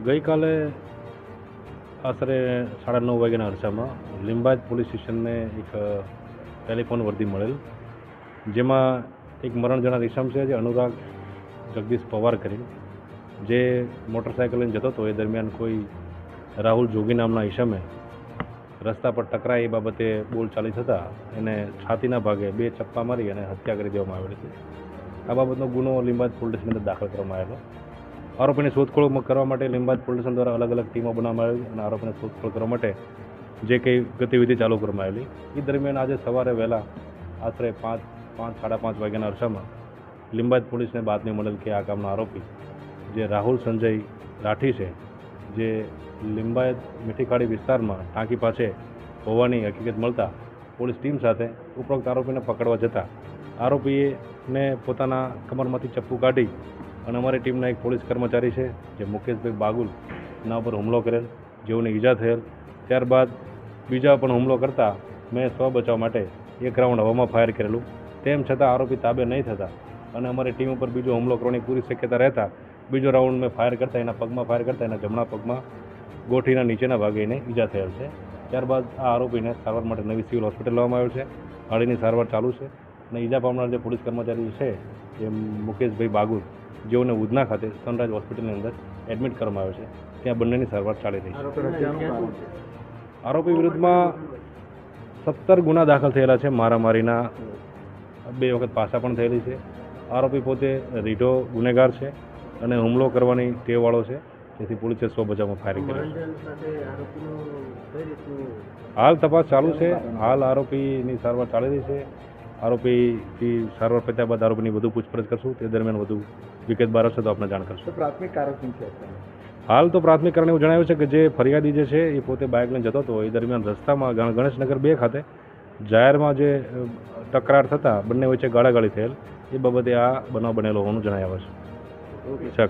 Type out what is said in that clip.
ગઈકાલે આશરે 9:30 વાગ્યાના અરસામાં લીંબાયત પોલીસ સ્ટેશનને એક ટેલિફોન વર્દી મળેલ, જેમાં એક મરણ જનાર ઈસમ છે જે અનુરાગ જગદીશ પવાર કરીને, જે મોટરસાઇકલ લઈને જતો હતો. એ દરમિયાન કોઈ રાહુલ જોગી નામના ઈસમે રસ્તા પર ટકરાય એ બાબતે બોલચાલી થતાં એને છાતીના ભાગે 2 ચપ્પા મારી અને હત્યા કરી દેવામાં આવેલી છે. આ બાબતનો ગુનો લીંબાયત પોલીસ સ્ટેશનની અંદર દાખલ કરવામાં આવેલો. આરોપીની શોધખોળ કરવા માટે લીંબાયત પોલીસ સ્ટેશન દ્વારા અલગ અલગ ટીમો બનાવવામાં આવેલી અને આરોપીને શોધખોળ કરવા માટે જે કંઈ ગતિવિધિ ચાલુ કરવામાં આવેલી. એ દરમિયાન આજે સવારે વહેલા આશરે 5:30 વાગ્યાના અરસામાં લીંબાયત પોલીસને બાતમી મળેલ કે આ કામનો આરોપી જે રાહુલ સંજય રાઠી છે, જે લીંબાયત મીઠીખાડી વિસ્તારમાં ટાંકી પાસે હોવાની હકીકત મળતા પોલીસ ટીમ સાથે ઉપરોક્ત આરોપીને પકડવા જતા આરોપીને પોતાના કમરમાંથી ચપ્પુ કાઢી અને અમારી ટીમના એક પોલીસ કર્મચારી છે જે મુકેશભાઈ બાગુલ ના ઉપર હુમલો કરેલ, જેઓને ઈજા થયેલ. ત્યારબાદ બીજા પણ હુમલો કરતા મેં સ્વ બચાવ માટે એક રાઉન્ડ હવામાં ફાયર કરેલું. તેમ છતાં આરોપી તાબે નહીં થતા અને અમારી ટીમ ઉપર બીજો હુમલો કરવાની પૂરી શક્યતા રહેતા બીજો રાઉન્ડ મેં ફાયર કરતા એના પગમાં ફાયર કરતા એના જમણા પગમાં ગોઠીના નીચેના ભાગે એને ઈજા થયેલ છે. ત્યારબાદ આ આરોપીને સારવાર માટે નવી સિવિલ હોસ્પિટલ લાવવામાં આવ્યો છે. હાડીની સારવાર ચાલુ છે અને ઈજા પામનાર જે પોલીસ કર્મચારી છે જે મુકેશભાઈ બાગુલ, જેઓને ઉધના ખાતે સનરાઈઝ હોસ્પિટલની અંદર એડમિટ કરવામાં આવ્યો છે. ત્યાં બંનેની સારવાર ચાલી રહી છે. આરોપી વિરુદ્ધમાં 17 ગુના દાખલ થયેલા છે. મારામારીના 2 વખત પાસા પણ થયેલી છે. આરોપી પોતે રીઢો ગુનેગાર છે અને હુમલો કરવાની ટેવવાળો છે, જેથી પોલીસે સ્વ બચાવમાં ફાયરિંગ કર્યું છે. હાલ તપાસ ચાલુ છે. હાલ આરોપીની સારવાર ચાલી રહી છે. આરોપીથી સારવાર પત્યા બાદ આરોપીની વધુ પૂછપરછ કરશું. તે દરમિયાન વધુ વિગત બહાર આવશે તો આપણે જાણ કરશું. પ્રાથમિક કારણ શું છે? હાલ તો પ્રાથમિક કારણ એવું જણાવ્યું છે કે જે ફરિયાદી જે છે એ પોતે બાઇક લઈને જતો હતો. એ દરમિયાન રસ્તામાં ગણેશનગર 2 ખાતે જાહેરમાં જે તકરાર થતાં બંને વચ્ચે ગાળાગાળી થયેલ, એ બાબતે આ બનાવ બનેલો હોવાનું જણાવ્યું છે.